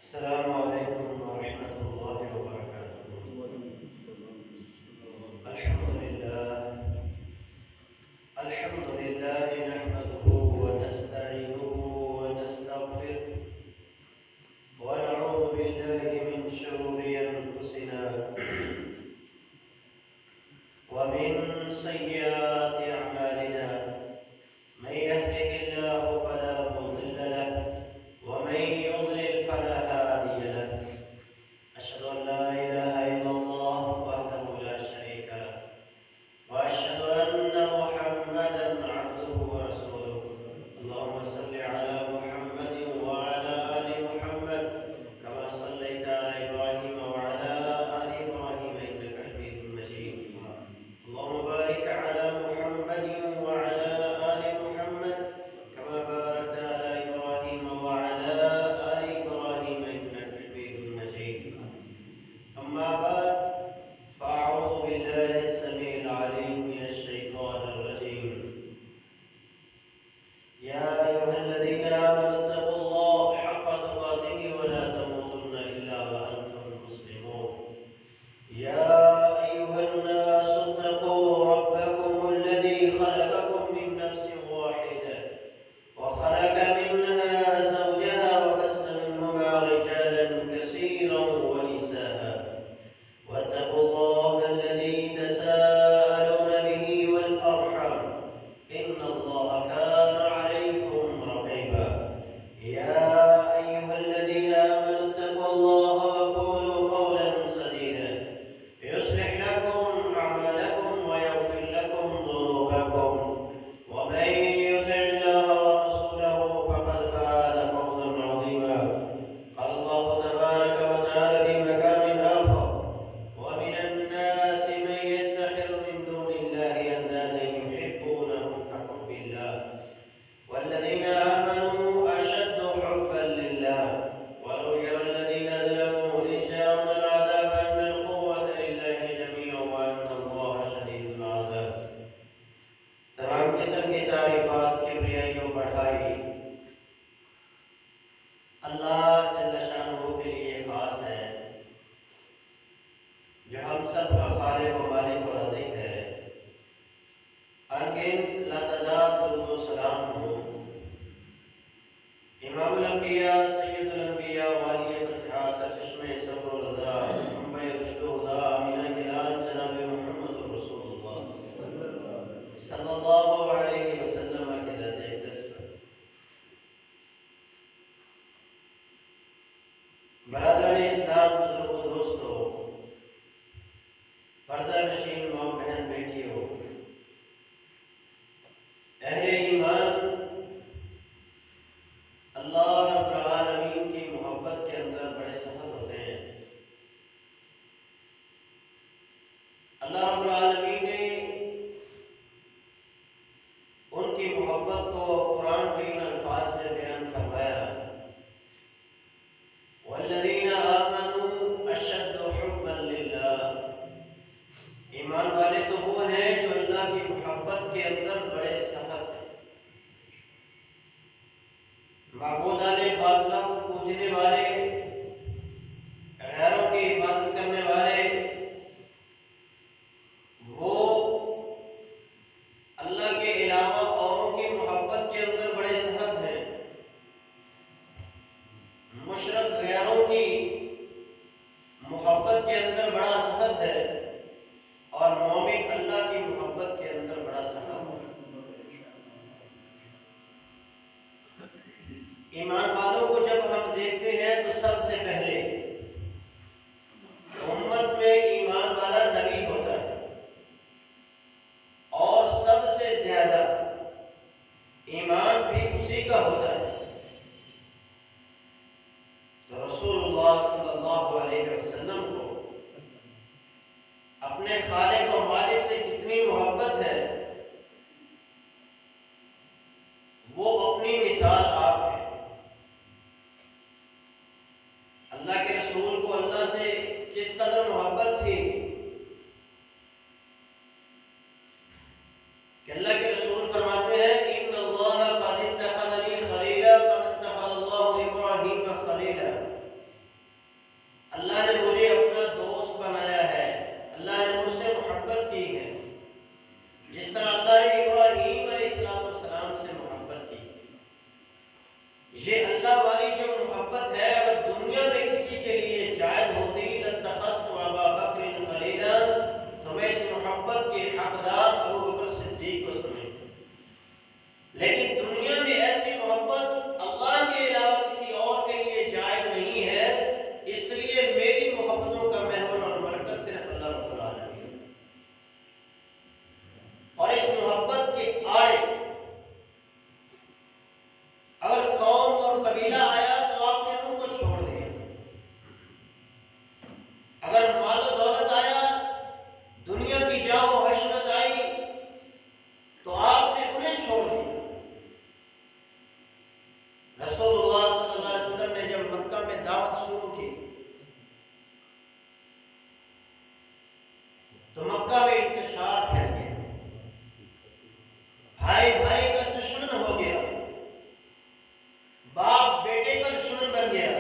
السلام عليكم ورحمة الله وبركاته. الحمد لله نحمده ونستعينه ونستغفره ونعوذ بالله من شرور أنفسنا ومن سيئات أعمالنا. من يهده الله فلا مضل له ومن يضلل فلا هادي له. أشهد أن لا إله إلا الله وحده لا شريك له وأشهد أن محمدا عبده ورسوله. اللهم صل على محمد وعلى آل محمد كما صليت على إبراهيم وعلى آل إبراهيم إنك حميد مجيد. اللهم بارك على محمد وعلى آل محمد كما باركت على إبراهيم وعلى آل إبراهيم إنك حميد مجيد. أما بعد فأعوذ بالله السميع العليم من الشيطان الرجيم. يا أيها الذين آمنوا اتقوا الله حق تقاته ولا تموتن إلا وأنتم مسلمون. يا أيها الناس اتقوا ربكم الذي خلقكم من نفس واحدة وخلق منها زوجها وبث منهما رجالا كثيرا ونساء. واتقوا الله الذي تساءلون به والأرحام إن الله كان عليكم رقيبا. يا أيها الذين آمنوا اتقوا الله وقولوا قولا سديدا يصلح لكم أعمالكم ويغفر لكم ذنوبكم ومن يطع الله ورسوله فقد فاز فوزا عظيما. قال الله تبارك وتعالى في مكان آخر: ومن الناس من يتخذ من دون الله أندادا يحبونهم كحب الله والذين آمنوا أشد حبا لله ولو يرى الذين ظلموا إذ يرون العذاب أن القوة لله جميعا وأن الله شديد العذاب. تمام قسم کی تعریفات کبریائی و بڑھائی اللہ جل شانہ کے لیے خاص ہے، جو ہم سب کا خالق و مالک و رازق ہے۔ انگنت لاتعداد درود و سلام ہو امام الانبیاء، سید الانبیاء، والی فتحہ، سرچشمہ صبر و رضا، منبع رشد و ہدا، آمینہ کے لال جناب محمد رسول اللہ صلی اللہ علیہ وسلم کے ذات اقدس پر۔ برادران اسلام، بزرگ و دوستو، پردہ نشین ماں بہن بیٹیوں، اہل ایمان، اللہ رب العالمین کی محبت کے اندر بڑے سفر ہوتے ہیں۔ اللہ رب العالمین نے ان کی محبت کو قرآن کے ان الفاظ میں بیان فرمایا: والذین آمنوا اشد حبا للہ۔ ایمان والے تو وہ ہیں جو اللہ کی محبت کے اندر بڑے سخت ہیں۔ معبودان باطلہ کو پوجنے والے، غیروں کی عبادت کرنے والے، وہ اللہ کے علاوہ اوروں کی محبت کے اندر بڑے سخت ہیں۔ مشرک غیروں کی محبت کے اندر بڑا سخت ہے اور مومن اللہ کی محبت کے اندر بڑا سخت ہے۔ ایمان والوں کو جب ہم دیکھتے ہیں تو سب سے پہلے امت میں ایمان والا نبی ہوتا ہے اور سب سے زیادہ ایمان بھی اسی کا ہوتا ہے۔ تو رسول اللہ صلی اللہ علیہ وسلم کو اپنے خالق و مالک سے کتنی محبت ہے، وہ اپنی مثال آپ ہے۔ اللہ کے رسول کو اللہ سے کس قدر محبت تھی کہ اللہ کے رسول فرماتے ہیں: ان اللہ قد اتخذنی خلیلا قد اتخذ اللہ ابراہیم خلیلا۔ جو محبت ہے اگر دنیا میں کسی کے لیے جائز ہوتی لاتخذت ابا بکر خلیلا تو میں اس محبت کے حقدار ابو بکر صدیق کو سمجھتا، لیکن دنیا میں ایسی محبت اللہ کے علاوہ کسی اور کے لیے جائز نہیں ہے، اس لیے میری محبتوں کا محور اور مرکز صرف اللہ رب العالمین ہے۔ اور اس محبت کے آڑے اگر قوم اور قبیلہ آیا تو آپ نے ان کو چھوڑ دیا، اگر مال و دولت آیا، دنیا کی جاہ و حشمت آئی تو آپ نے انہیں چھوڑ دیا۔ رسول اللہ صلی اللہ علیہ وسلم نے جب مکہ میں دعوت شروع کی تو مکہ میں انتشار پھیل گیا، بھائی بھائی کا دشمن ہو گیا، باپ بیٹے کا دشمن بن گیا،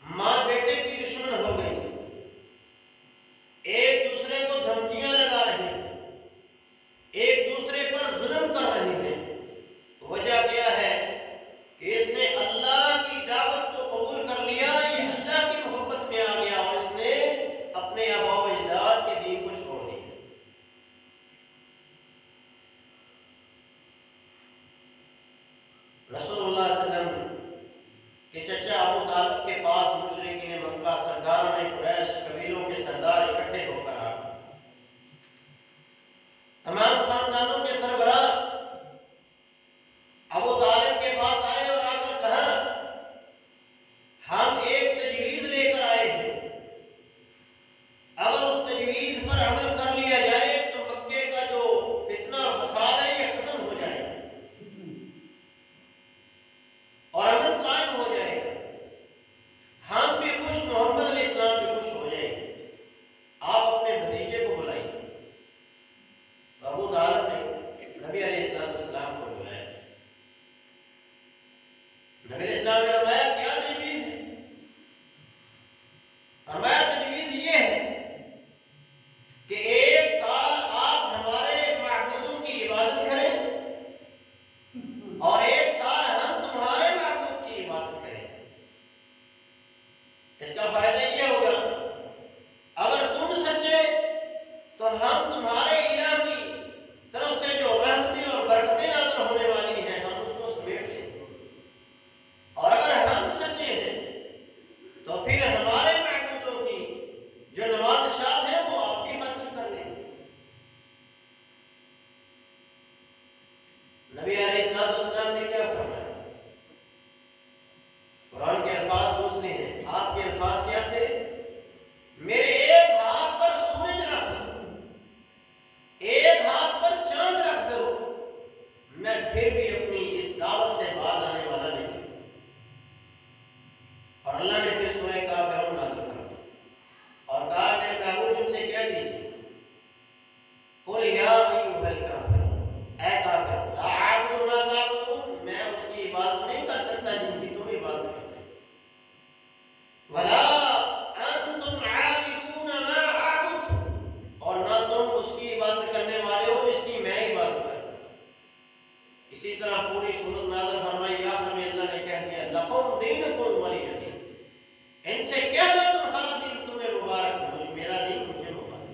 ماں بیٹے کی دشمن ہو گئی، ایک دوسرے کو دھمکیاں لگا رہے ہیں، ایک دوسرے پر ظلم کر رہے ہیں۔ وجہ کیا ہے کہ اس نے اللہ کی دعوت کو قبول کر لیا، یہ اللہ کی محبت میں آ گیا اور اس نے اپنے آبا و اجداد کے دین کو چھوڑ دیا۔ رسول اللہ صلی اللہ علیہ وسلم کے چچا ابو طالب کے پاس مشرکین مکہ سرداران قریش قبیلوں کے سردار اکٹھے ہو کر آ گئے، تمام خاندانوں کے سربراہ ابو طالب کے پاس آئے اور آ کر کہا ہم ایک تجویز لے کر آئے ہیں، اگر اس تجویز پر عمل کر لیا جائے تو مکے کا جو فتنہ اور فساد ہے یہ ختم ہو جائے گا اور امن قائم ہو جائے گا، ہم بھی خوش، محمد علیہ السلام بھی خوش ہو جائے گے، آپ اپنے بھتیجے کو بلائیں۔ تو ابو طالب نے نبی علیہ السلام کو بلایا، نبی علیہ السلام نے فرمایا کیا تجویز ہے؟ فرمایا تجویز یہ ہے کہ ایک سال آپ ہمارے معبودوں کی عبادت کریں اور ایک سال ہم تمہارے معبود کی عبادت کریں۔ اس کا فائدہ یہ ہوگا اگر تم سچے تو ہم تمہارے الہ کی طرف سے جو رحمتیں اور برکتیں نازل ہونے والی ہیں ہم اس کو سمیٹ لیں، اور اگر ہم سچے ہیں تو پھر ہمارے معبودوں کی جو نوازشات ہیں وہ آپ بھی حاصل کر لیں۔ نبی علیہ السلام نے کیا فرمایا؟ قرآن کے الفاظ دوسرے ہیں، آپ کے الفاظ کیا تھے؟ میرے ایک ہاتھ پر سورج رکھ دو، ایک ہاتھ پر چاند رکھ دو، میں پھر بھی اپنی اس دعوت سے بعد آنے والا نہیں۔ اور اللہ نے پھر سورہ کافرون نازل فرمائی اور کہا میرے محبوب ان سے کہہ دیجیے قل یا ایھا الکافرون، اے کافر، لا اعبد ما تعبدون، میں اس کی عبادت نہیں کر سکتا جن کی تم عبادت کرتے ہو، ولا انتم عابدون ما اعبد، اور نہ تم اس کی عبادت کرنے والے ہو جس کی میں عبادت کرتا ہوں۔ اسی طرح پوری سورت نازل فرمائی، آخر میں اللہ نے کہہ دیا لکم دینکم ولی دین، ان سے کہہ دو تمہارا دین تمہیں مبارک ہو، میرا دین مجھے مبارک۔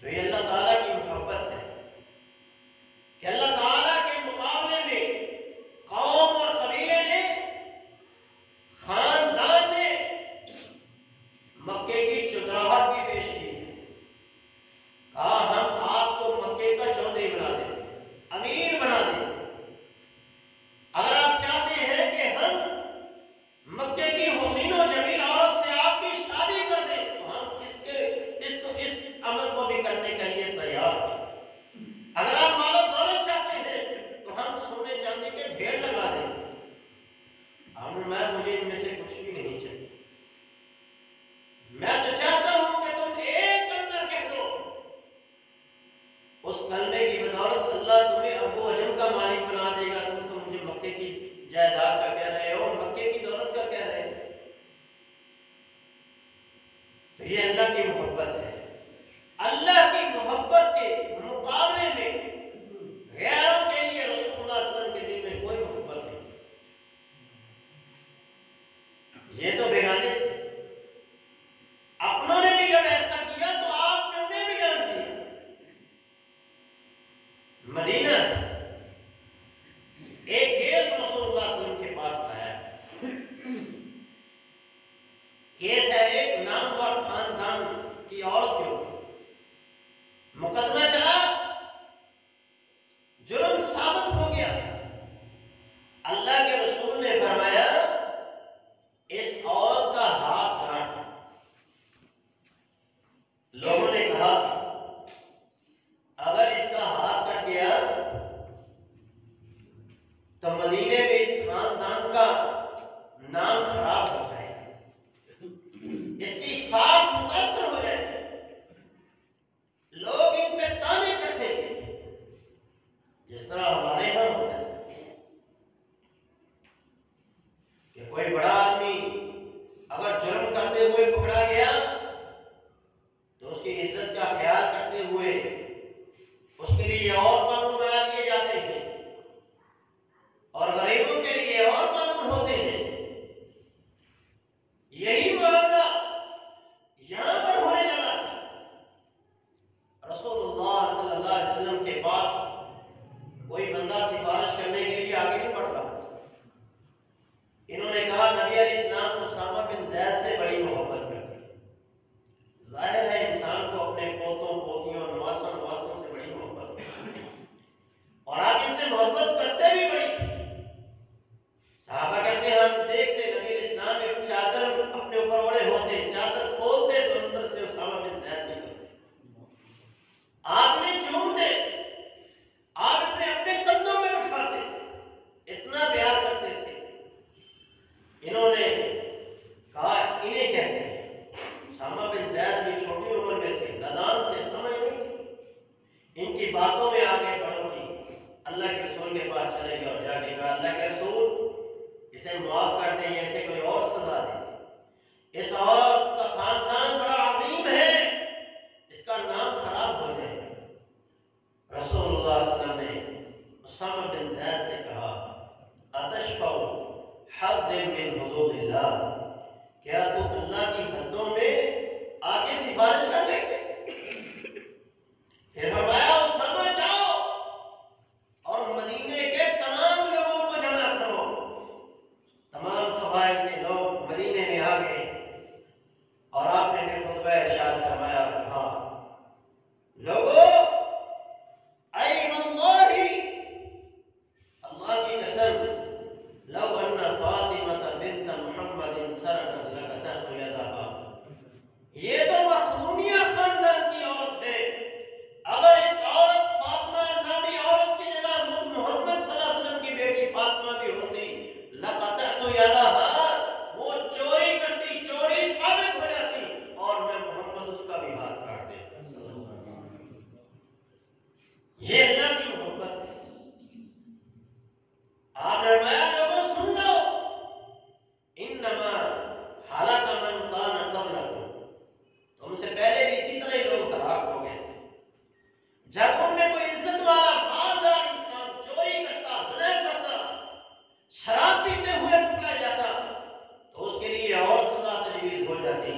تو یہ اللہ تعالیٰ کی محبت ہے کہ اللہ تعالیٰ کے مقابلے میں قوم اور قبیلے نے، خاندان نے مکے کی چودراہٹ کی پیش کی ہے، کہا ہم آپ کو مکے کا چودھری بنا دیں، امیر بنا دیں، اگر آپ چاہتے ہیں کہ ہم مکے کی حسین و جمیل عورت سے آپ کی شادی کر دیں تو ہم اس عمل کو بھی کرنے کے لیے تیار ہیں، اگر آپ مال و دولت چاہتے ہیں تو ہم سونے چاندی کے ڈھیر لگا دیں گے۔ مجھے ان میں سے کچھ بھی نہیں چاہیے، میں تو چاہتا ہوں کہ تم ایک کلمہ کہہ دو، اس کلمے کی بدولت اللہ تمہیں ابو عجم کا مالک بنا دے گا، تم تو مجھے مکے کی جائیداد کا کہہ رہے ہو، مکے کی دولت کا کہہ رہے ہو۔ تو یہ اللہ کی محبت ہے، اللہ کی محبت کے مقابلے میں غیروں کے لیے رسول اللہ صلی اللہ علیہ وسلم کے دل میں کوئی محبت نہیں۔ رسول نے فرمایا اس عورت کا ہاتھ کاٹ۔ لوگوں نے کہا اگر اس کا ہاتھ کٹ گیا تو مدینے میں اس خاندان کا نام خراب ہو جائے گا، اس کی ساکھ متاثر ہو جائے گی، لوگ ان پہ تانے کسیں گے، جس طرح ہمارے یہاں ہوتا ہے کہ کوئی بڑا آدمی اگر جرم کرتے ہوئے پکڑا گیا تو اس کی عزت کا خیال کرتے ہوئے اس کے لیے اور قانون بنا دیے جاتے ہیں اور غریبوں کے لیے اور قانون ہوتے ہیں۔ یہی معاملہ یہاں پر ہونے لگا تھا۔ رسول اللہ صلی اللہ علیہ وسلم کے پاس کوئی بندہ سفارش کرنے کے لیے آگے نہیں بڑھ رہا تھا۔ انہوں نے کہا نبی علیہ السلام کو اسامہ بن زید سے بڑی محبت کرتی۔ ظاہر ہے انسان کو اپنے پوتوں پوتیوں نواسوں سے بڑی محبت کرتی اور آپ ان سے محبت کرتے بھی بڑی تھی۔ صحابہ کہتے ہیں ہم دیکھتے نبی علیہ السلام ایک چادر اپنے اوپر اوڑے ہوتے، چادر کھولتے تو اندر سے اسامہ بن زید نکلتے، آپ نے چومتے، آپ اپنے کندھوں میں اٹھاتے، اتنا پیار کرتے تھے۔ انہوں نے کہا انہیں کہتے ہیں، اسامہ بن زید بھی چھوٹی عمر میں تھے، نادان تھے، سمجھ نہیں تھی، ان کی باتوں میں آگے بڑھو گی، اللہ کے رسول کے پاس چلے گئے اور جا کے کہا اللہ کے رسول اسے معاف کر دیں، ایسے کوئی اور سزا دیں، اس عورت کا خاندان بڑا عظیم ہے، اس کا نام خراب ہو جائے گا۔ رسول اللہ صلی اللہ علیہ وسلم نے اسامہ بن زید سے کہا اتشفع حد من حدود اللہ، کیا تو اللہ کی حدوں میں آگے سفارش کر لیں گے؟ پھر فرمایا اسامہ جاؤ اور مدینے کے تمام لوگوں کو جمع کرو۔ تمام قبائل کے لوگ مدینے میں آ گئے اور آپ نے پھر خطبہ ارشاد فرمایا کہا لوگوں ایم اللہ، اللہ کی قسم لو ان فاطمہ بنت محمد سرقت لقطعت یدها، یہ تو مخزومیہ خاندان کی عورت ہے، اگر اس عورت فاطمہ نامی عورت کی جگہ محمد صلی اللہ علیہ وسلم کی بیٹی فاطمہ بھی ہوتی لقطعت یدها، وہ چوری کرتی، چوری ثابت ہو جاتی اور میں محمد اس کا بھی ہاتھ کاٹ دیتا۔ یہ اللہ کی محبت ہے۔ آپ نے فرمایا لوگوں سن لو انما ہلاک من کان قبلکم، تم سے پہلے بھی اسی طرح لوگ ہلاک ہو گئے تھے۔ جب ان میں کوئی عزت والا مالدار انسان چوری کرتا، زنا کرتا، شراب پیتے ہوئے پکڑا جاتا تو اس کے لیے اور سزا تجویز ہو جاتی،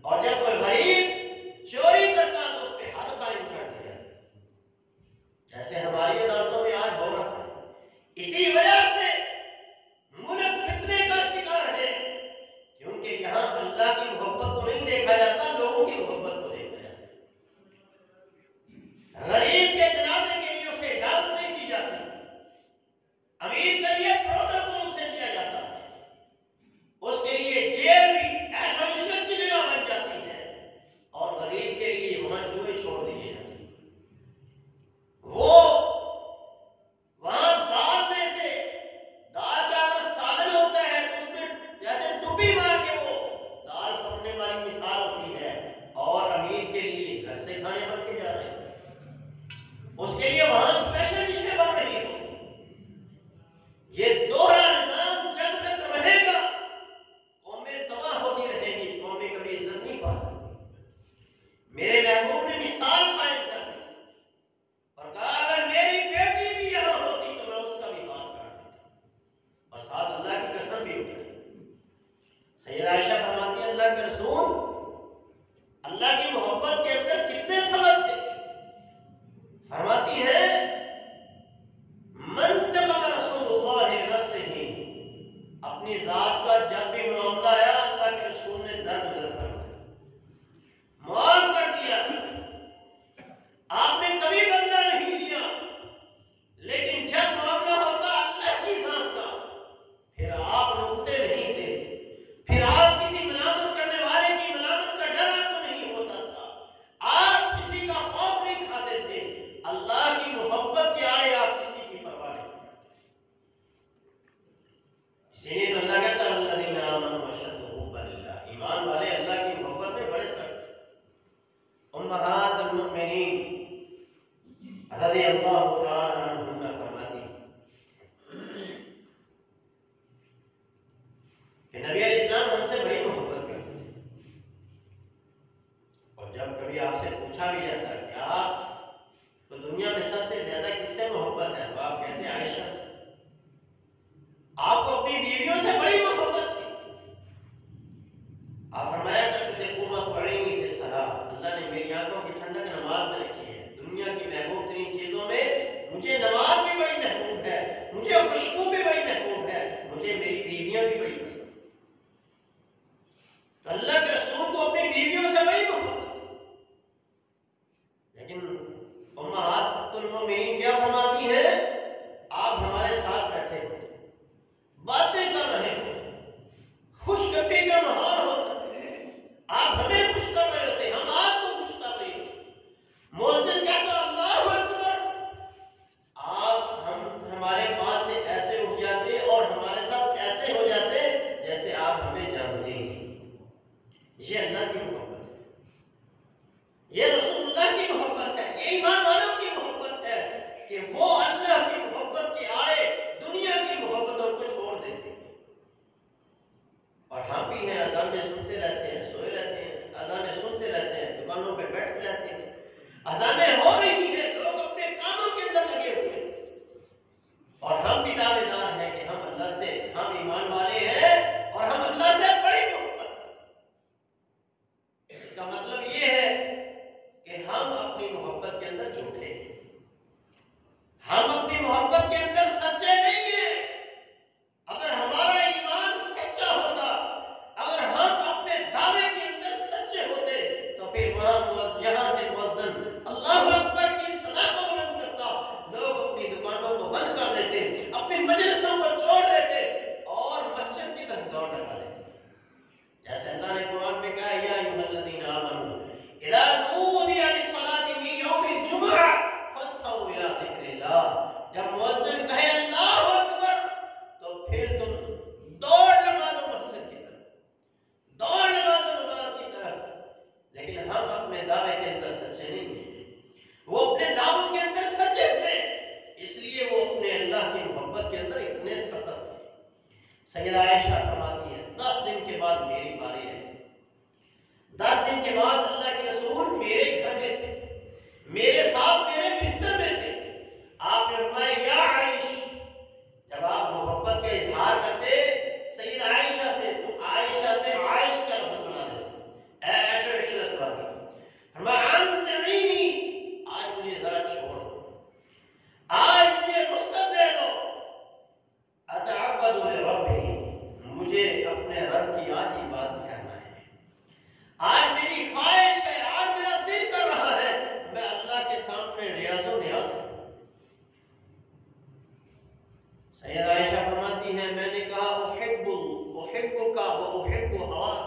اور جب کوئی غریب چوری کرتا تو اس پہ حد قائم کر دی جاتی، جیسے ہماری عدالتوں میں آج ہو رہا ہے۔ اسی وجہ سے ملک فتنے کا شکار ہے، کیونکہ یہاں اللہ کی محبت کو نہیں دیکھا جاتا، لوگوں کی محبت کو دیکھا جاتا ہے۔ غریب کے جنازے کے لیے اسے اجازت نہیں دی جاتی، امیر کے لیے پروٹوکول سے دیا جاتا ہے، اس کے لیے جیل بھی عیش و عشرت کی جگہ بن جاتی ہے، اور غریب کے لیے وہاں چوہے چھوڑ دیے جاتے ہیں۔ وہ وہاں دال میں سے دال کا اگر سالن ہوتا ہے تو اس میں جیسے ٹوپی مار کے وہ دال پکنے والی مثال ہوتی ہے، اور امیر کے لیے گھر سے کھانے بن کے جا رہے ہیں، اس کے لیے وہاں اسپیشل ڈشیں بن رہی ہوتی ہیں۔ یہ دوہرا نظام جب تک رہے گا قومیں تباہ ہوتی رہیں گی، قومیں کبھی عزت نہیں پا سکتی۔ میرے محبوب نے مثال قائم کر دی اور کہا اگر میری بیٹی بھی یہاں ہوتی تو میں اس کا بھی ہاتھ کاٹ دیتا، اور ساتھ اللہ کی قسم بھی اٹھائی۔ سیدہ عائشہ فرماتی ہے اللہ کے رسول اللہ کی محبت کے اندر کتنے سبب تھے، فرماتی ہے منتقم رسول اللہ نفسہ، اپنی ذات کا جب بھی معاملہ آیا اللہ کے رسول نے درگزر فرمایا، معاف کر دیا، آپ نے کبھی بدلہ نہیں لیا، لیکن جب معاملہ ہوتا اللہ کی ذات کا پھر سیدہ عائشہ فرماتی ہے 10 دن کے بعد میری باری ہے. 10 دن کے بعد اللہ کے رسول میرے گھر میں تھے، میرے ساتھ میرے بستر میں تھے. آپ نے فرمایا یا عائش، جب آپ محبت کا اظہار کرتے سیدہ عائشہ سے تو عائشہ سے عائش کا لفظ بنا دیتے، اے عائشہ عشرت والی. فرمایا انت عینی، آج مجھے ذرا چھوڑ دو، آج مجھے رخصت دے دو. اتعبد لربی، مجھے اپنے رب کی آج عبادت کرنا ہے. آج میری خواہش ہے، آج میرا دل کر رہا ہے میں اللہ کے سامنے ریاض و نیاز کروں. سیدہ عائشہ فرماتی ہے میں نے کہا احبک و احب ہواک،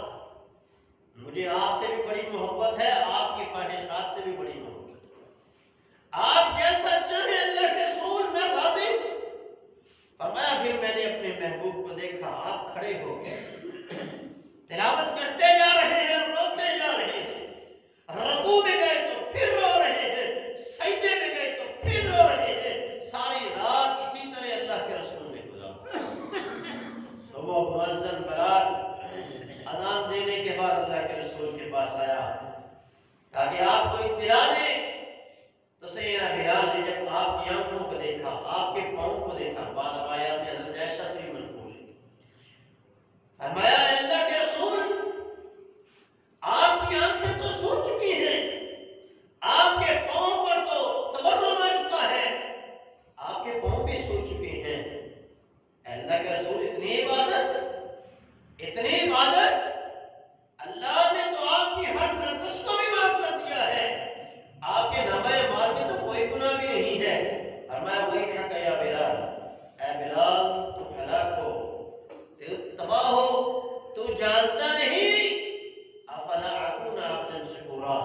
مجھے آپ سے بھی بڑی محبت ہے، آپ کی خواہشات سے بھی بڑی محبت ہے. آپ جیسا چاہیں اللہ کے رسول میں راضی ہوں. فرمایا پھر میں نے اپنے محبوب کو دیکھا، آپ کھڑے ہو گئے، تلاوت کرتے جا رہے ہیں، روتے جا رہے ہیں، رکوع میں گئے تو پھر رو رہے ہیں، سجدے میں گئے تو پھر رو رہے ہیں. ساری رات اسی طرح اللہ کے رسول نے گزارا. صبح مؤذن بلال اذان دینے کے بعد اللہ کے رسول کے پاس آیا تاکہ آپ کو اطلاع دے. تو سیدنا بلال نے جب آپ کی آنکھوں کو دیکھا، آپ کے پاؤں کو دیکھا، بعد روایات میں حضرت عائشہ سے منقول ہے، فرمایا اللہ کے رسول آپ کی آنکھیں تو سو چکی ہیں، آپ کے پاؤں پر تو تورم آ چکا ہے، آپ کے پاؤں بھی سو چکے ہیں. اللہ کے رسول اتنی عبادت، اللہ نے تو آپ کی ہر لرزش کو بھی معاف کر دیا ہے، آپ کے نامۂ مال میں تو کوئی گناہ بھی نہیں ہے. فرمایا وہی حق ہے یا بلال، اے بلال تم ہلاک ہو، تباہ ہو، تو جانتا نہیں افلا اکون عبدا شکورا،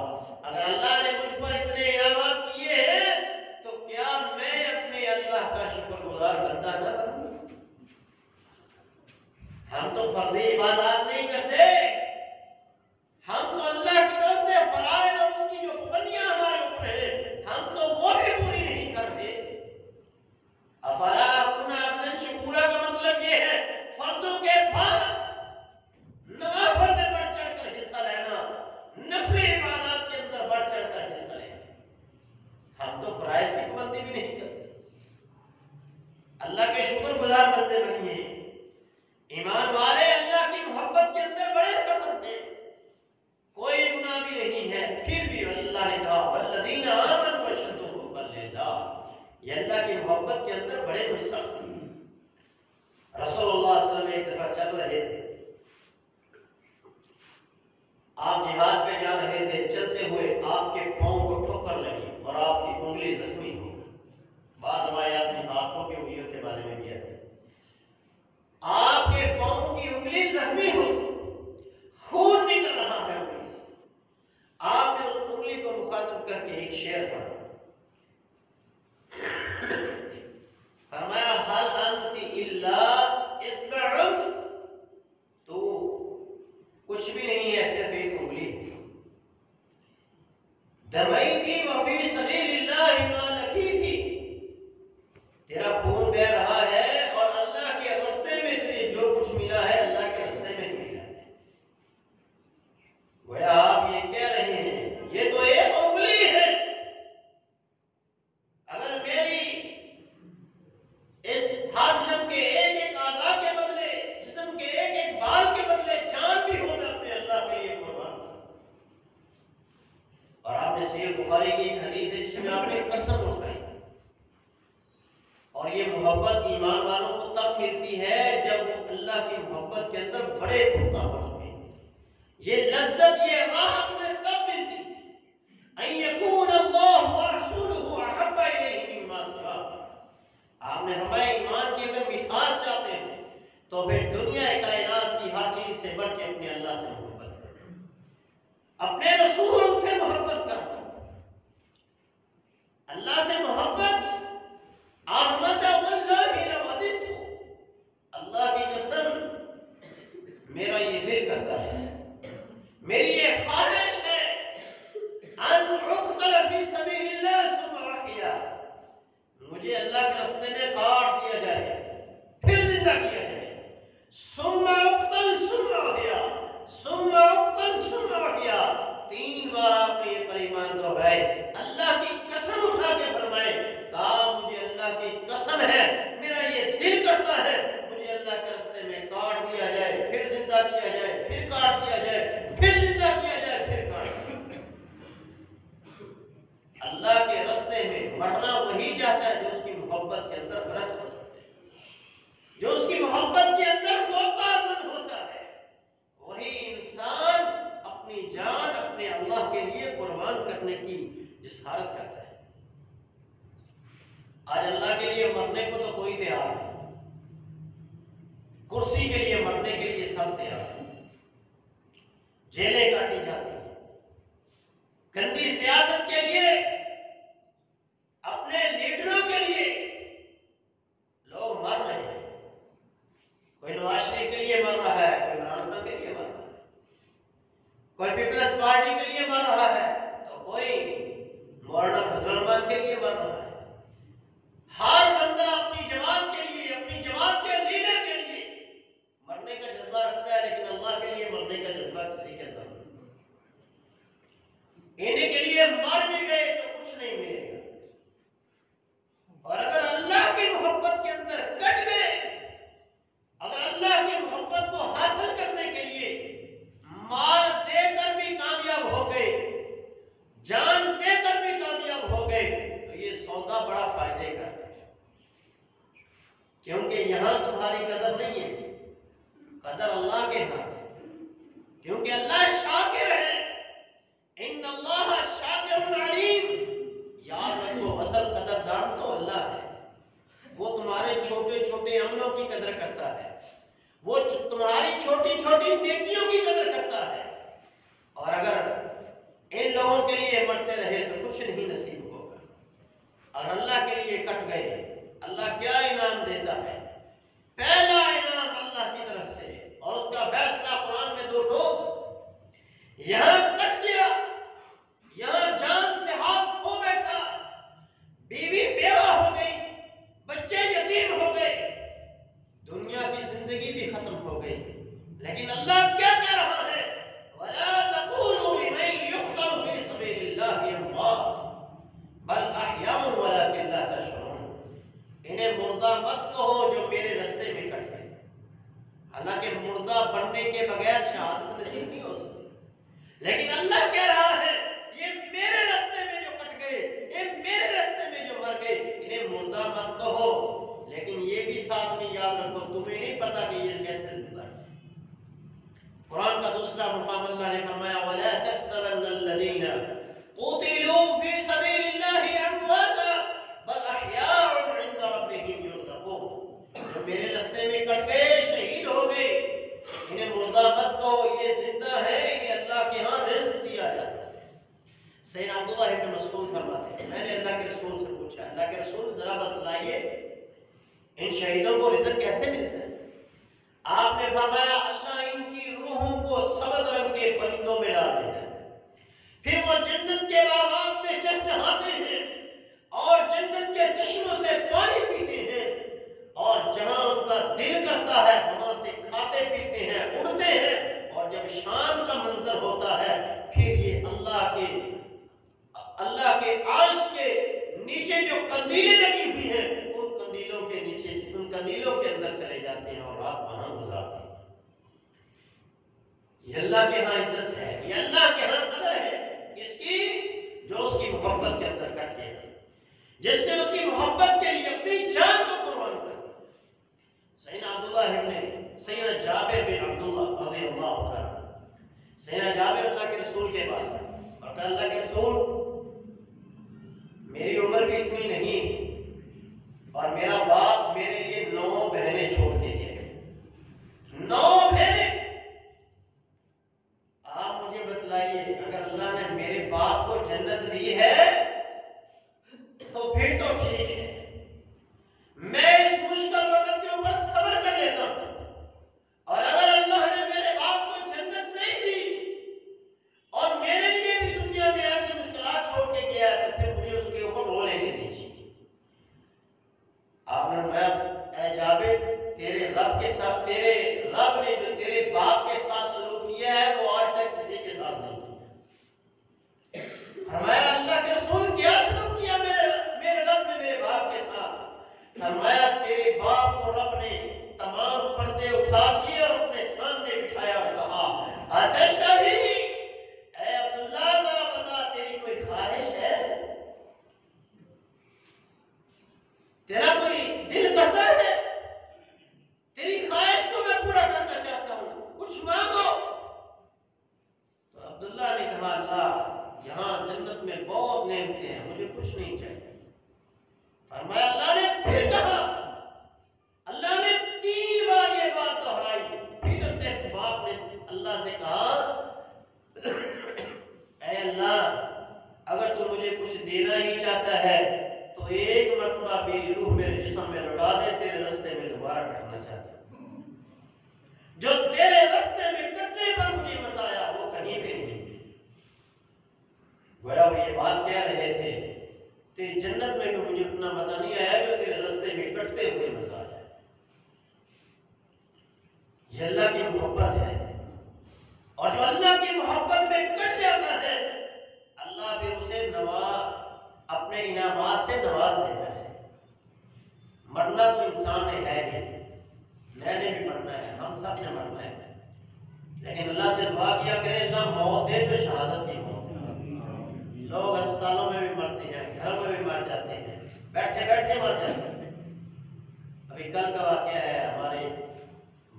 اگر اللہ نے مجھ پر اتنے انعامات کیے ہیں تو کیا میں اپنے اللہ کا شکر گزار بندہ نہ بنوں؟ ہم تو فردی عبادات نہیں کرتے، ہم تو اللہ کی طرف سے فرائض اور اس کی جو پابندیاں ہمارے اوپر ہیں ہم تو وہ بھی پوری نہیں کر رہے. افلا اکون عبدا شکورا کا مطلب یہ ہے فردوں کے بعد نوافل میں بڑھ چڑھ کر حصہ لینا، نفل عبادات کے اندر بڑھ چڑھ کر حصہ لینا. ہم تو فرائض کی پابندی بھی نہیں کرتے. اللہ کے شکر گزار بندے بنیے. ایمان والے اللہ کی محبت کے اندر بڑے سبق ہیں، کوئی گناہ بھی نہیں ہے، پھر بھی اللہ نے کہا والذین آمنوا اشد حبا للہ، یہ اللہ کی محبت کے اندر بڑے نقصان. رسول اللہ صلی اللہ علیہ وسلم ایک دفعہ چل رہے تھے، آپ جہاد پہ جا رہے تھے، چلتے ہوئے آپ کے پاؤں کو ٹھوکر لگی اور آپ کی انگلی زخمی ہو گئی. بعض روایات میں ہاتھوں کی انگلیوں کے بارے میں بھی آتے ہیں. آپ کے پاؤں کی انگلی زخمی ہو، خون نکل رہا ہے انگلی سے. آپ نے اس انگلی کو مخاطب کر کے ایک شعر پڑھا، فرمایا حل انت الا اصبع، تو کچھ بھی نہیں ہے صرف ایک انگلی. دمیتی وفی سبیل اللہ ما لقیتی، تیرا خون بہ رہا ہے اور اللہ کے راستے میں تجھے جو کچھ ملا ہے اللہ کے راستے میں ملا ہے. گویا آپ یہ کہہ رہے ہیں یہ تو ایک انگلی ہے، اگر میری اس ہر جسم کے ایک ایک اعضاء کے بدلے، جسم کے ایک ایک بال کے بدلے جان بھی ہو، میں اپنے اللہ کے لیے قربان کروں. اور آپ نے صحیح بخاری کی ایک حدیث ہے جس میں آپ نے قسم اٹھائی. اور یہ محبت ایمان والوں کو تب ملتی ہے جب اللہ کی محبت کے اندر بڑے پختہ ہو چکے ہیں. یہ لذت، یہ راحت میں تب ملتی ہے ان یکون اللہ ورسولہ احب الیہ مما سواہ. آپ نے ہمیں ایمان کی اگر مٹھاس چاہتے ہیں تو پھر دنیا کائنات کی ہر چیز سے بڑھ کے اپنے اللہ سے محبت کریں، اپنے رسول سے محبت کریں. اللہ سے محبت احمد واللہ لو وددت، اللہ کی قسم میرا یہ دل کرتا ہے، میری یہ خواہش ہے ان اقتل فی سبیل اللہ ثم احیا، مجھے اللہ کے راستے میں کاٹ دیا جائے پھر زندہ کیا جائے، ثم اقتل ثم احیا، ثم اقتل ثم احیا، 3 بار آپ نے یہ کلمات دہرائے، اللہ کی قسم اٹھا کے فرمائے، کہا مجھے اللہ کی قسم ہے، میرا یہ دل کرتا ہے مجھے اللہ کے راستے میں کاٹ دیا جائے، پھر زندہ کیا جائے، پھر کاٹ دیا جائے، پھر زندہ کیا جائے، پھر کاٹ دیا جائے۔ اللہ کے راستے میں مرنا وہی چاہتا ہے جو اس کی محبت کے اندر غرق ہوتا ہے، جو اس کی محبت کے اندر متعظم ہوتا ہے، وہی انسان اپنی جان اپنے اللہ کے لیے قربان کرنے کی جسارت کرتا ہے۔ آج اللہ کے لیے مرنے کو تو کوئی تیار نہیں، کرسی کے لیے مرنے کے لیے سب تیار ہیں، جیلیں کاٹی جاتی ہیں، گندی سیاست کے لیے، اپنے لیڈروں کے لیے لوگ مر رہے ہیں، کوئی نواز شریف کے لیے مر رہا ہے، کوئی عمران خان کے لیے مر رہا ہے، کوئی پیپلز پارٹی کے لیے مر رہا ہے، تو کوئی مولانا فضل الرحمان کے لیے مر رہا ہے۔ ہر بندہ اپنی جماعت کے لیے، اپنی جماعت کے لیڈر کے لیے مرنے کا جذبہ رکھتا ہے، لیکن اللہ کے لیے مرنے کا جذبہ کسی کے اندر نہیں۔ انہیں کے لیے مر بھی گئے تو کچھ نہیں ملے گا، اور اگر اللہ کی محبت کے اندر کٹ گئے، اگر اللہ کی محبت کو حاصل کرنے کے لیے مال دے کر بھی کامیاب ہو گئے، جان دے کر بھی کامیاب ہو گئے، تو یہ سودا بڑا فائدے کا ہے، کیونکہ یہاں تمہاری قدر نہیں ہے، قدر اللہ کے ہاں ہے، کیونکہ اللہ شاکر ہے، ان اللہ شاکر علیم۔ یاد رکھو اصل قدردان تو اللہ ہے، وہ تمہارے چھوٹے چھوٹے عملوں کی قدر کرتا ہے، وہ تمہاری چھوٹی چھوٹی نیکیوں کی قدر کرتا ہے، اور اگر ان لوگوں کے لیے مرتے رہے تو کچھ نہیں نصیب ہوگا، اور اللہ کے لیے کٹ گئے، اللہ کیا انعام دیتا ہے؟ پہلا انعام اللہ کی طرف سے، اور اس کا فیصلہ قرآن میں 2 ٹوک، یہاں کٹ گیا، یہاں جان سے ہاتھ کھو بیٹھا، بیوی بیوہ ہو گئی، بچے یتیم ہو گئے، دنیا کی زندگی بھی ختم ہو گئی، لیکن اللہ کیا کہہ رہا ہے؟ وَلَا تَقُولُوا لِمَن يُقْتَلُ فِي سَبِيلِ اللَّهِ أَمْوَاتٌ بَلْ أَحْيَاءٌ وَلَٰكِن لَّا تَشْعُرُونَ۔ انہیں مردہ مت کہو جو میرے راستے میں کٹ گئے، حالانکہ مردہ بننے کے بغیر شہادت نصیب نہیں ہو سکتی، لیکن اللہ کہہ رہا ہے یہ میرے راستے میں جو کٹ گئے، یہ میرے راستے میں جو مر گئے، انہیں مردہ مت کہو، لیکن یہ بھی ساتھ میں یاد رکھو تمہیں نہیں پتا کہ یہ کیسے زندہ ہے۔ قرآن کا دوسرا مقام اللہ نے فرمایا وَلَا تَحْسَبَنَّ الَّذِينَ قُتِلُوا فِي سَبِيلِ اللَّهِ أَمْوَاتًا بَلْ أَحْيَاءٌ عِندَ رَبِّهِمْ يُرْزَقُونَ۔ جو میرے راستے میں کٹ گئے، شہید ہو گئے، انہیں مردہ مت کہو، یہ زندہ ہے، انہیں اللہ کے ہاں رزق دیا جاتا ہے۔ سیدنا عبداللہ ابن مسعود فرماتے ہیں میں نے اللہ کے رسول سے پوچھا، اللہ کے رسول ذرا بتلائیے ان شہیدوں کو رزق کیسے ملتا ہے؟ آپ نے فرمایا اللہ ان کی روحوں کو سبز رنگ کے پرندوں میں ڈال دیتا ہے، پھر وہ جنت کے باغات میں چہچہاتے ہیں اور جنت کے چشموں سے پانی پیتے ہیں، اور جہاں ان کا دل کرتا ہے وہاں سے کھاتے پیتے ہیں، اڑتے ہیں، اور جب شام کا منظر ہوتا ہے پھر یہ اللہ کے عرش کے نیچے جو قندیلیں لگی ہوئی ہیں ان قندیلوں کے نیچے، ان قندیلوں کے اندر چلے جاتے ہیں اور رات وہاں گزارتے ہیں۔ یہ اللہ کے ہاں عزت ہے، یہ اللہ کے ہاں قدر ہے، اس کی جو اس کی محبت کے اندر کٹ گیا، جس نے اس کی محبت کے لیے اپنی جان کو قربان کر دیا۔ سیدنا سیدنا جابر بن عبداللہ رضی اللہ عنہ، سیدنا جابر اللہ کے رسول کے پاس آئے اور کہا اللہ کے رسول میری عمر بھی اتنی نہیں اور میرا باپ میرے لیے 9 بہنیں چھوڑ کے گئے، 9 بہنیں۔ آپ مجھے بتلائیے اگر اللہ نے میرے باپ کو جنت دی ہے تو پھر تو ٹھیک ہے، میں اس مشکل وقت کے اوپر صبر کر لیتا ہوں، اور اگر اللہ نے میرے باپ کو جنت نہیں دی اور میرے لیے بھی دنیا میں ایسی مشکلات چھوڑ کے گیا تو پھر مجھے اس کے اوپر رو لینے دیجیے۔ آپ نے اے اللہ اگر تو مجھے کچھ دینا ہی چاہتا ہے تو ایک مرتبہ میری روح میرے جسم میں لوٹا دے، تیرے رستے میں دوبارہ کٹنا چاہتا ہوں۔ جو تیرے رستے میں کٹنے پر مجھے مزہ آیا وہ کہیں بھی نہیں۔ گویا وہ یہ بات کہہ رہے تھے تیری جنت میں بھی مجھے اتنا مزہ نہیں آیا جو تیرے رستے میں کٹتے ہوئے مزہ آیا۔ یہ اللہ کی محبت ہے، اور جو اللہ کی محبت میں کٹ جاتا ہے اللہ پھر اسے اپنے انعامات سے نواز دیتا ہے۔ مرنا تو انسان نے ہے نہیں، میں نے بھی مرنا ہے، ہم سب نے مرنا ہے، لیکن اللہ سے دعا کیا کرے اللہ موت دے تو شہادت کی موت۔ لوگ اسپتالوں میں بھی مرتے ہیں، گھر میں بھی مر جاتے ہیں، بیٹھے بیٹھے مر جاتے ہیں۔ ابھی کل کا واقعہ ہے، ہمارے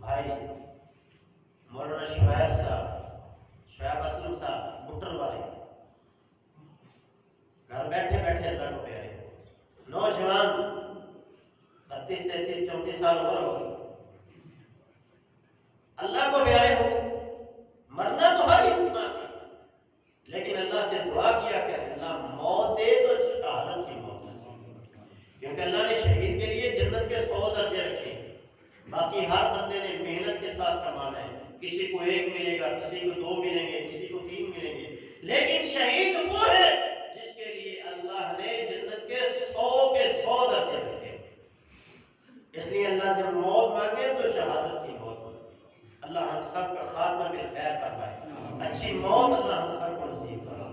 بھائی مولانا شعیب اسلم صاحب بٹر والے گھر بیٹھے بیٹھے اللہ کو پیارے، نوجوان 32 33 34 سال عمر ہو گئی، اللہ کو پیارے ہو گئے۔ مرنا تو ہر انسان ہے، لیکن اللہ سے دعا کیا کہ اللہ موت دے تو شہادت کی موت نصیب، کیونکہ اللہ نے شہید کے لیے جنت کے 100 درجے رکھے ہیں، باقی ہر بندے نے محنت کے ساتھ کمانا ہے، کسی کو 1 ملے گا، کسی کو 2 ملیں گے، کسی کو 3 ملیں گے، لیکن شہید وہ ہے جس کے لیے اللہ نے جنت کے 100 درجے رکھے۔ اس لیے اللہ سے موت مانگے تو شہادت کی موت۔ اللہ ہم سب کا خاتمہ بالخیر فرمائے، اچھی موت اللہ ہم سب کو نصیب فرمائے۔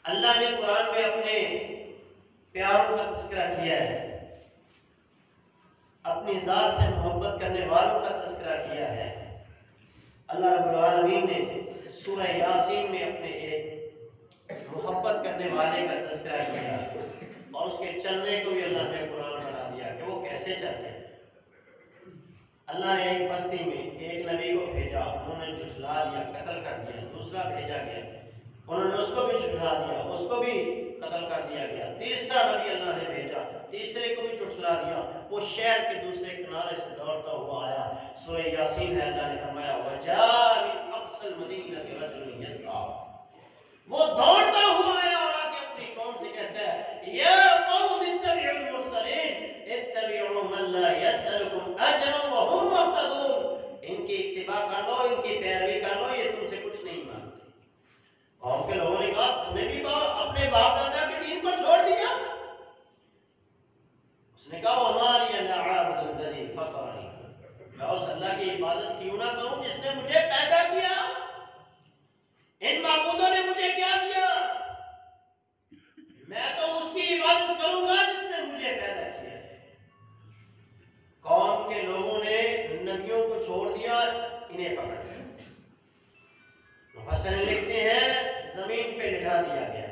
اللہ نے قرآن میں اپنے پیاروں کا تذکرہ کیا ہے، اپنی ذات سے محبت کرنے والوں کا تذکرہ کیا ہے۔ اللہ رب العالمین نے سورہ یاسین میں اپنے ایک محبت کرنے والے کا تذکرہ کیا، اور اس کے چلنے کو بھی اللہ نے قرآن بنا دیا کہ وہ کیسے چلتے ہیں۔ اللہ نے ایک بستی میں ایک نبی کو بھیجا، انہوں نے جھٹلا دیا، قتل کر دیا، دوسرا بھیجا گیا، انہوں نے اس کو بھی جھٹلا دیا، اس کو بھی قتل کر دیا گیا، تیسرا نبی اللہ نے بھیجا، تیسرے کو بھی جھٹلا دیا، وہ شہر کے دوسرے کنارے سے دوڑتا ہوا آیا۔ سورہ یاسین ہے، اللہ نے فرمایا وَجَاءَ مِنْ أَقْصَى الْمَدِينَةِ رَجُلٌ يَسْعَىٰ، وہ دوڑتا ہوا آیا اور آ کے اپنی قوم سے کہتا ہے یا قوم اتبعوا المرسلین اتبعوا من لا يسألكم اجرا وهم مهتدون، ان کی اتباع کر لو، ان کی پیروی کر لو، یہ تم سے کچھ نہیں مانگتے۔ قوم کے لوگوں نے کہا تم نے بھی اپنے باپ دادا کے دین کو چھوڑ دیا؟ اس نے کہا وما لی الا عابد الذی فطرنی، میں اس اللہ کی عبادت کیوں نہ کروں جس نے مجھے پیدا کیا؟ ان معبودوں نے مجھے کیا دیا؟ میں تو اس کی عبادت کروں گا جس نے مجھے پیدا کیا ہے۔ قوم کے لوگوں نے نبیوں کو چھوڑ دیا، انہیں پکڑ لیا۔ مفسرین لکھتے ہیں زمین پہ لٹا دیا گیا،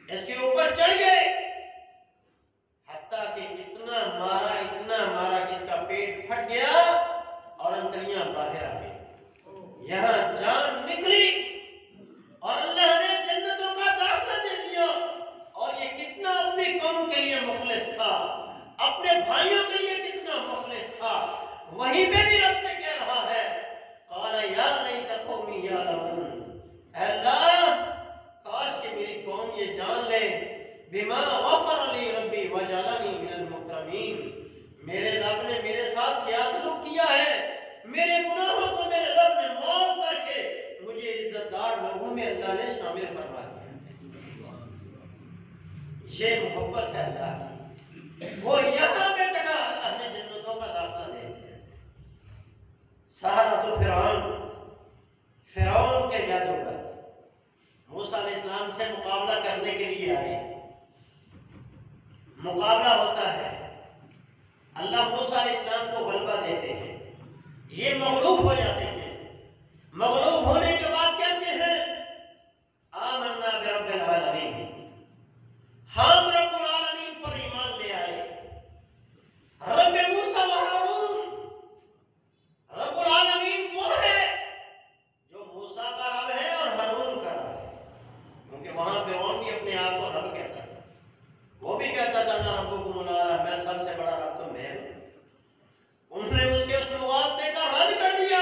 اس کے اوپر چڑھ گئے، حتیٰ کہ اتنا مارا کہ اس کا پیٹ پھٹ گیا اور انتڑیاں باہر آ گئی، یہاں جان نکلی، اور اللہ نے جنتوں کا داخلہ دے دیا۔ اور یہ کتنا اپنی قوم کے لیے مخلص تھا، اپنے بھائیوں کے لیے کتنا مخلص تھا، وہیں پہ بھی رب سے کہہ رہا ہے قال یا لیت قومی یعلمون، اے اللہ کاش کہ میری قوم یہ جان لے بما غفر لی ربی وجعلنی من المکرمین، میرے رب نے میرے ساتھ کیا سلوک کیا ہے، میرے گناہوں کو میرے رب نے معاف کر کے مجھے عزت دار لوگوں میں اللہ نے شامل فرما دیا۔ یہ محبت ہے اللہ کی، وہ یہاں پہ کٹا، اللہ نے جنتوں کا داخلہ دے دیا۔ سحرۃ فرعون کے جادوگر موسیٰ علیہ السلام سے مقابلہ کرنے کے لیے آئے، مقابلہ ہوتا ہے، اللہ موسیٰ علیہ السلام کو غلبہ دیتے ہیں، یہ مغلوب ہو جاتے ہیں، مغلوب ہونے کے بعد کہتے ہیں آمنا برب العالمین، ہم رب العالمین پر ایمان لے آئے، رب موسیٰ و ہارون، رب العالمین وہ ہے جو موسیٰ کا رب ہے اور ہارون کا رب ہے، کیونکہ وہاں فرعون بھی اپنے آپ کو رب کہتا تھا، وہ بھی کہتا تھا نا ربکم الاعلی، میں سب سے بڑا رب تو میں ہوں۔ انہوں نے اس کے اس واسطے کا رد کر دیا،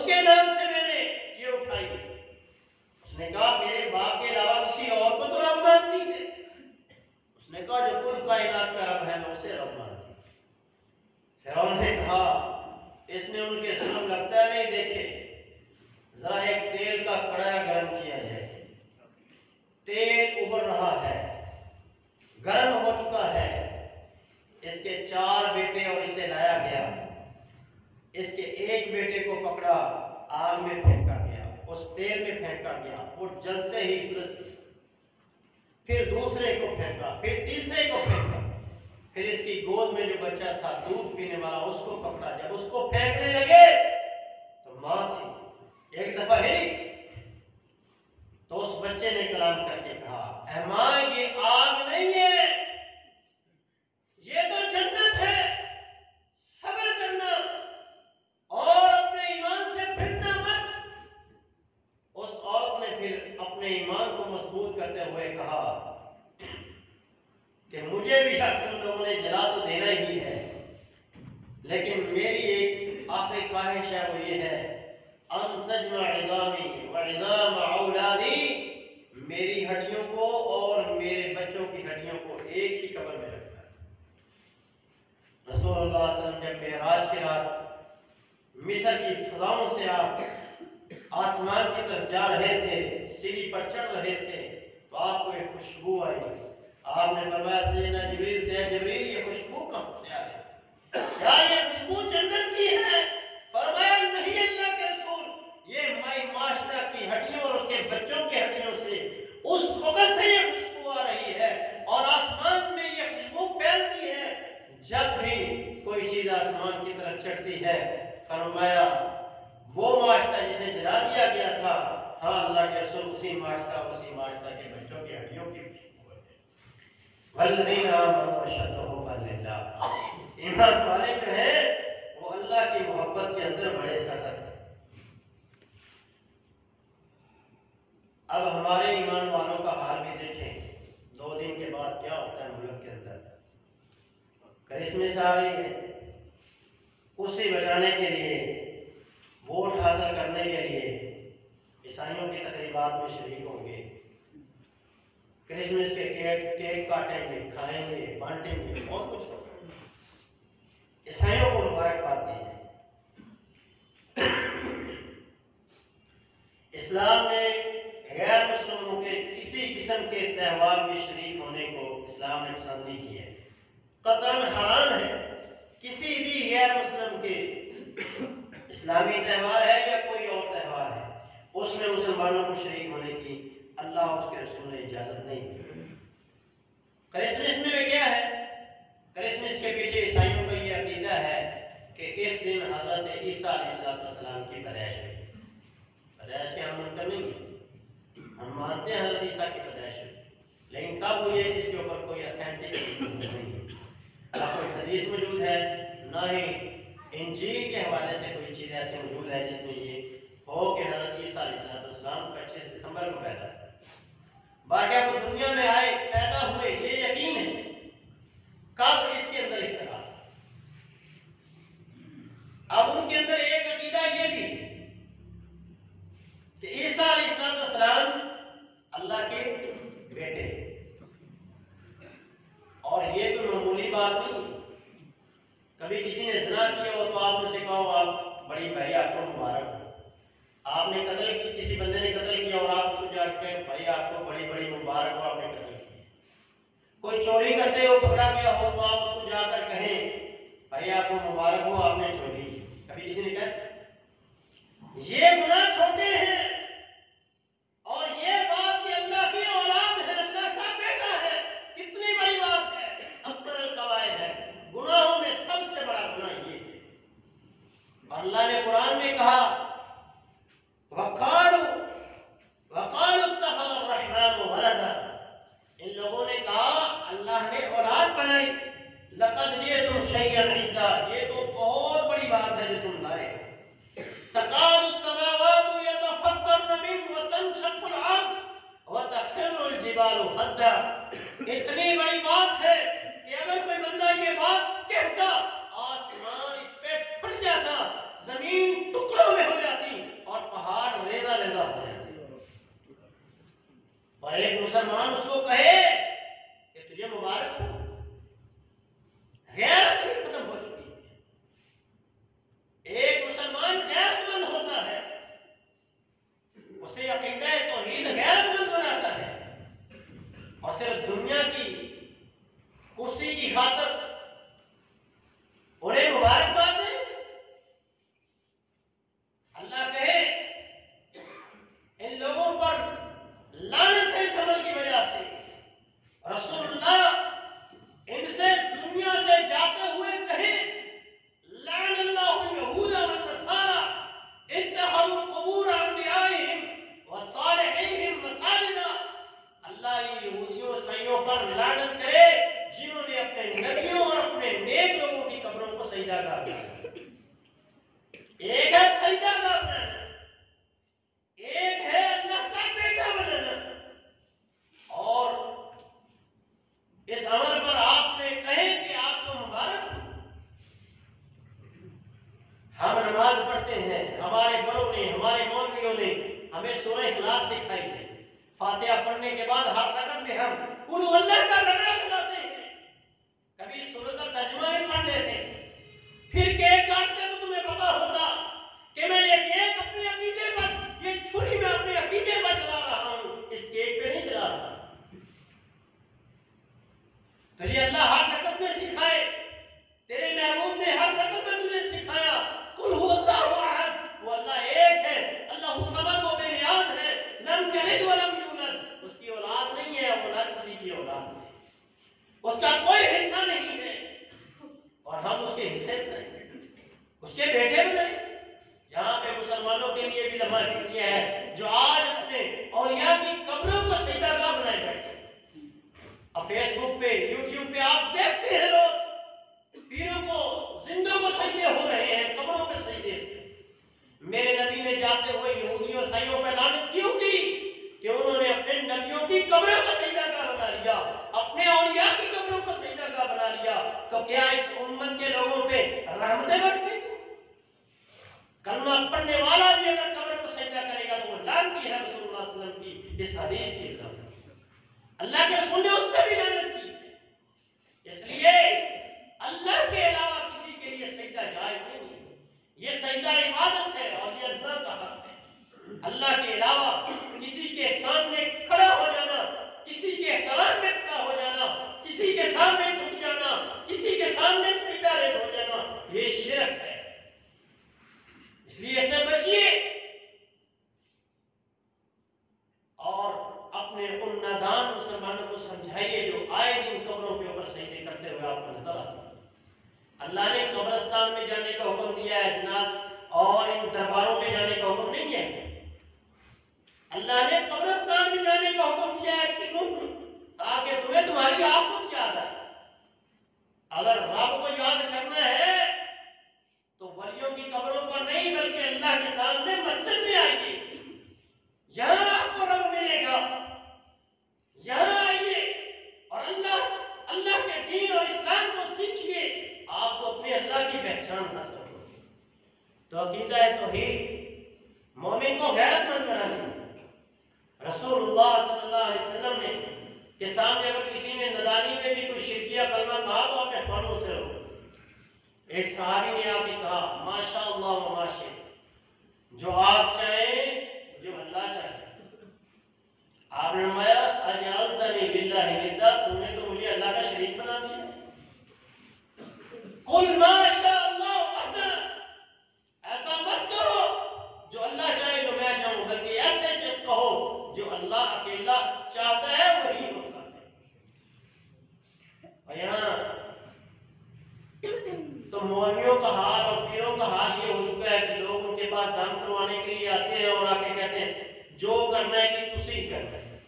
اس کے نام سے میں نے یہ اٹھائی۔ اس نے کہا میرے باپ کے علاوہ کسی اور کو تو رب مانتی ہے؟ اس نے کہا جو کل کائنات کا رب ہے میں اسے رب مانتی ہوں۔ فرعون نے کہا اس نے ان کے ظلم لگتا ہے نہیں دیکھے، ذرا ایک تیل کا کڑا گرم کیا جائے، تیل ابل رہا ہے، گرم ہو چکا ہے، اس کے 4 بیٹے اور اسے لایا گیا، اس کے ایک بیٹے کو پکڑا، آگ میں پھینکا گیا، اس تیل میں پھینکا گیا، وہ جلتے ہی جھلس گیا، پھر دوسرے کو پھینکا، پھر تیسرے کو پھینکا، پھر اس کی گود میں جو بچہ تھا دودھ پینے والا اس کو پکڑا، جب اس کو پھینکنے لگے تو ماں تھی ایک دفعہ ہلی تو اس بچے نے کلام کر کے کہا اے ماں یہ آگ نہیں ہے، یہ تو جنت ہے، صبر کرنا اور اپنے ایمان سے پھرنا مت۔ اس عورت نے پھر اپنے ایمان کو مضبوط کرتے ہوئے کہا کہ مجھے بھی حق تم لوگوں نے جلا تو دینا ہی ہے، لیکن میری ایک آخری خواہش ہے وہ یہ ہے ان تجمع عظامی وعظام اولادی، میری ہڈیوں کو اور میرے بچوں کی ہڈیوں کو ایک ہی قبر میں رکھنا۔ رسول اللہ صلی اللہ علیہ وسلم جب معراج کی رات مصر کی فضاؤں سے آپ آسمان کی طرف جا رہے تھے، سیڑھی پر چڑھ رہے تھے تو آپ کو ایک خوشبو آئی، آپ نے فرمایا سیدنا جبریل سے جبریل یہ خوشبو کہاں سے آ رہی، کیا یہ خوشبو جنت کی ہے؟ فرمایا نہیں اللہ کے رسول، یہ مائی معاشرہ کی ہڈیوں اور اس کے بچوں کی ہڈیوں سے اس وقت سے یہ خوشبو آ رہی ہے اور آسمان میں یہ خوشبو پھیلتی ہے جب بھی کوئی چیز آسمان کی طرف چڑھتی ہے۔ فرمایا وہ معاشرہ جسے جلا دیا گیا تھا، ہاں اللہ کے رسول اسی معاشرہ کے بچوں کی ہڈیوں کی خوشبو ہے۔ والذین آمنوا اشد حبا للہ، ایمان والے جو ہیں وہ اللہ کی محبت کے اندر بڑے سخت ہیں۔ اب ہمارے ایمان والوں کا حال بھی دیکھیں، 2 دن کے بعد کیا ہوتا ہے ملک کے اندر، کرسمس آ رہی ہے، اسی بچانے کے لیے، ووٹ حاصل کرنے کے لیے عیسائیوں کی تقریبات میں شریک ہوں گے، کرسمس کے کیک کاٹیں گے، کھائیں گے، بانٹیں گے، بہت کچھ ہوگا۔ عیسائیوں کو مبارکباد دی ہے۔ اسلام میں غیر مسلموں کے کسی قسم کے تہوار میں شریک ہونے کو اسلام نے پسند نہیں کیا ہے، قطعاً حرام ہے۔ کسی بھی غیر مسلم کے اسلامی تہوار ہے یا کوئی اور تہوار ہے اس میں مسلمانوں کو شریک ہونے کی اللہ اور اس کے رسول نے اجازت نہیں دی۔ کرسمس میں بھی کیا ہے، کرسمس کے پیچھے عیسائیوں کا یہ عقیدہ ہے کہ اس دن حضرت عیسیٰ علیہ السلام کی پیدائش ہوئی۔ پیدائش کے ہم منکر نہیں ہیں، ہم مانتے ہیں حضرت عیسیٰ کی پیدائش ہوئی، لیکن کب ہوئی ہے جس کے اوپر کوئی اتھینٹک نہیں ہے، نہ کوئی حدیث موجود ہے، نہ ہی انجیل کے حوالے سے کوئی چیز ایسی موجود ہے جس میں یہ ہو کہ حضرت عیسیٰ علیہ السلام 25 دسمبر کو پیدا ہوئے۔ باقی وہ دنیا میں آئے، پیدا ہوئے، یہ یقین ہے۔ کب اس کے اندر اختلاف، اب ان کے اندر ایک عقیدہ یہ بھی کہ عیسیٰ علیہ السلام اللہ کے بیٹے، اور یہ تو معمولی بات نہیں۔ کبھی کسی نے زنا کیا ہو تو آپ نے کہا ہو آپ بڑی بھائی آپ کو مبارک ہو، آپ نے قتل کی، کسی بندے نے قتل کیا اور آپ اس کو جا کے بھائی آپ کو بڑی بڑی مبارک ہو آپ نے قتل کیا۔ کوئی چوری کرتے ہو پکڑا گیا ہو تو آپ اس کو جا کر کہیں بھائی آپ کو مبارک ہو آپ نے چوری کی۔ کبھی کسی نے کہا یہ گناہ چھوٹے ہیں اور یہ بات کہ اللہ کی اولاد ہے، اللہ کا بیٹا ہے، کتنی بڑی بات ہے، اکبر القبائر ہے، گناہوں میں سب سے بڑا گناہ یہ ہے۔ اور اللہ نے قرآن میں کہا وَقَالُوا اتَّخَذَ الرَّحْمَنُ وَلَدًا، ان لوگوں نے کہا اللہ نے اولاد بنائی، لَقَدْ جِئْتُمْ شَيْئًا عِدًّا، یہ تو بہت بڑی بات ہے جو تم لائے، تَكَادُ السَّمَاوَاتُ ایک مسلمان اس کو کہے کہ تجھے مبارک ہو، غیرت بھی ختم ہو چکی ہے۔ ایک مسلمان غیرت مند ہوتا ہے، اسے عقیدہ توحید غیرت مند بناتا ہے، اور صرف دنیا کی کرسی کی خاطر انہیں مبارکباد دے۔ اللہ کہے ان لوگوں پر لعنت ہے اس عمل کی وجہ سے، رسول اللہ ان سے دنیا سے جاتے ہوئے کہے لعن اللہ الیہود والنصارى اتخذوا قبور انبیائہم وصالحیہم مساجدا، اللہ ان یہودیوں عیسائیوں پر لعنت کرے جنہوں نے اپنے نبیوں اور اپنے نیک لوگوں کی قبروں کو سجدہ گاہ بنایا۔ ایک ہے سجدہ گاہ بنانا، ایک ہے اللہ کا بیٹا بنانا، اور اس عمل پر آپ نے کہیں کہ آپ کو مبارک ہو۔ ہم نماز پڑھتے ہیں، ہمارے بڑوں نے ہمارے مولویوں نے ہمیں سورہ اخلاص سکھائی ہے، فاتحہ پڑھنے کے بعد ہر رکعت میں ہم قل هو اللہ کا رگڑا لگاتے ہیں، کبھی سورہ کا ترجمہ بھی پڑھ لیتے ہیں، پھر کیک کاٹتے تو تمہیں پتا ہوتا کہ میں یہ کیک اپنے عقیدے پر، یہ چھری میں اپنے عقیدے پر چلا رہا ہوں، اس کیک پہ نہیں چلا رہا۔ تجھے اللہ ہر رکعت میں سکھائے، تیرے محبوب نے ہر رکعت میں تجھے سکھایا قل هو اللہ احد، وہ اللہ ایک ہے، اللہ الصمد، وہ بے نیاز ہے، لم یلد ولم یولد، اس کی اولاد نہیں ہے، وہ نہ کسی کی اولاد ہے، اس کا کوئی حصہ نہیں ہے، اور ہم اس کے حصے بنائیں، اس کے بیٹے بنائیں۔ یہاں پہ مسلمانوں کے لیے بھی لمحہ فکریہ ہے جو آج اپنے اولیاء کی قبروں کو سجدہ گاہ بنائے بیٹھے ہیں۔ اب فیس بک پہ یوٹیوب پہ آپ دیکھتے ہیں روز پیروں کو زندوں کو سجدے ہو رہے ہیں، قبروں پہ سجدے۔ میرے نبی نے جاتے ہوئے یہودیوں عیسائیوں پہ لعنت کیوں کی؟ کہ انہوں نے اپنے نبیوں کی قبروں کو سجدہ گاہ بنا لیا، اپنے اولیاء کی قبروں کو سجدہ گاہ بنا لیا، تو کیا اس امت کے لوگوں پہ رحمتیں برسیں گی؟ کلمہ پڑھنے والا بھی اگر قبر کو سجدہ کرے گا تو وہ لعنتی ہے، رسول اللہ صلی اللہ علیہ وسلم کی اس حدیث کے خلاف اللہ کے رسول نے اس پہ بھی لعنت کی ہے۔ اس لیے اللہ کے علاوہ کسی کے لیے سجدہ جائز نہیں ہے، یہ سجدہ عبادت ہے اور یہ اللہ کا حق ہے۔ اللہ کے علاوہ کسی کے سامنے کھڑا ہو جانا، کسی کے احترام میں کھڑا ہو جانا، کسی کے سامنے جھک جانا، کسی کے سامنے سجدہ ریز ہو جانا، یہ شرک ہے۔ اس لیے اس سے بچیے اور اپنے ان نادان مسلمانوں کو سمجھائیے جو آئے دن قبروں کے اوپر سجدے کرتے ہوئے آپ کو نظر آتے ہیں۔ اللہ نے قبرستان میں جانے کا حکم دیا ہے جناب، اور ان درباروں پہ جانے کا حکم نہیں ہے۔ اللہ نے قبرستان میں جانے کا حکم دیا ہے کہ تاکہ تمہیں تمہاری آخرت یاد آئے۔ اگر رب کو یاد کرنا ہے تو ولیوں کی قبروں پر نہیں بلکہ اللہ کے سامنے مسجد میں آئیے، یہاں آپ کو رب ملے گا، یہاں آئیے اور اللہ کے دین اور اسلام کو سیکھیے، آپ کو اپنے اللہ کی پہچان حاصل ہوگی۔ تو عقیدہ توحید مومن کو غیرت مند بناتی ہے۔ رسول اللہ صلی اللہ علیہ وسلم نے کے سامنے اگر کسی نے ندانی میں بھی کوئی شرکیہ کلمہ کہا تو اپنے پھانوں سے رو۔ ایک صحابی نے آ کے کہا ماشاء اللہ و ماشاء، جو آپ چاہیں، جو اللہ چاہے۔ آپ نے فرمایا اجعلتنی للہ ندا، تم نے تو مجھے اللہ کا شریک بنا دیا۔ قل ما شاء اللہ وحدہ، ایسا مت کہو جو اللہ چاہے جو میں چاہوں، بلکہ ایسے کہو جو اللہ اکیلا چاہتا ہے وہی ہوتا ہے۔ اور یہاں تو مولویوں کا حال اور پیروں کا حال یہ ہو چکا ہے کہ لوگ ان کے پاس دم کروانے کے لیے آتے ہیں اور آ کے کہتے ہیں جو کرنا ہے کہ تسی کرنا ہے،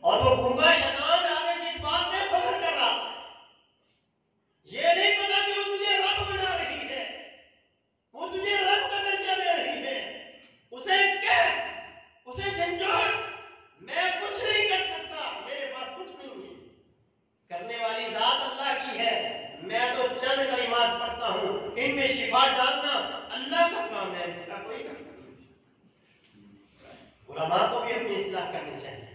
اور وہ گونگا شیطان آگے سے اس بات میں فخر کر رہا ہے، یہ نہیں پتا کہ وہ تجھے رب بنا رہی ہے، وہ تجھے رب کا درجہ دے رہی ہے، اسے کہہ، اسے جھنجھوڑ، میں کچھ نہیں کر سکتا، میرے پاس کچھ نہیں ہے، کرنے والی ذات اللہ کی ہے، میں تو چند کلمات پڑھتا ہوں، ان میں شفا ڈالنا اللہ کا کام ہے، میرا کوئی کام نہیں۔ علماء کو بھی اپنی اصلاح کرنی چاہیے۔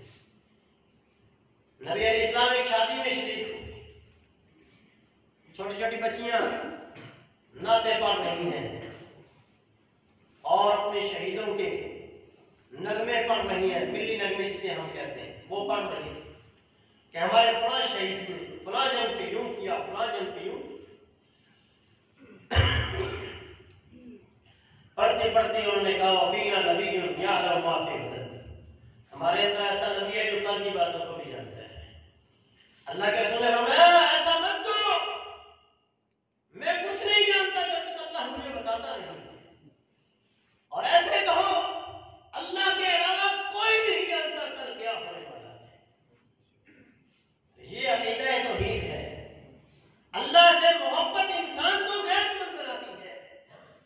نبی علیہ السلام ایک شادی میں شریک ہوئے، چھوٹی چھوٹی بچیاں نعتیں پڑھ رہی ہیں اور اپنے شہیدوں کے نغمے پڑھ رہی ہیں، ملی نغمے جسے ہم کہتے ہیں، وہ پڑھ رہی ہیں کہ ہمارے فلاں شہید نے فلاں جنگ پہ یوں کیا، فلاں جنگ پہ یوں۔ پڑھتے پڑھتے انہوں نے کہا وفینا نبی یعلم ما فی غد، ہمارے اندر ایسا نبی ہے جو کل کی باتوں کو بھی جانتا ہے۔ اللہ کے رسول نے فرمایا ایسا مت کرو، میں کچھ نہیں جانتا جب تک اللہ مجھے بتاتا نہیں، اور ایسے کہو اللہ کے علاوہ کوئی نہیں جانتا کل کیا ہونے والا ہے۔ یہ عقیدہ توحید ہے۔ اللہ سے محبت انسان کو غیرت مند بناتی ہے۔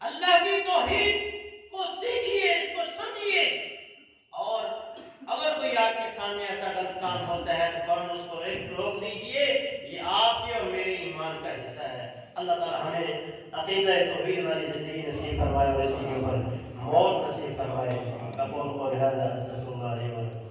اللہ کی توحید کو سیکھیے، اس کو سمجھیے، اور اگر کوئی آپ کے سامنے ایسا غلط کام ہوتا ہے تو فوراً اس کو روک دیجیے، یہ آپ کے اور میرے ایمان کا حصہ ہے۔ اللہ تعالی ہمیں عقیدہ توحید والی زندگی نصیب فرمائے اور اس کے اوپر موت نصیب فرمائے۔ اقول قولی ھذا استغفر اللہ لي ولکم۔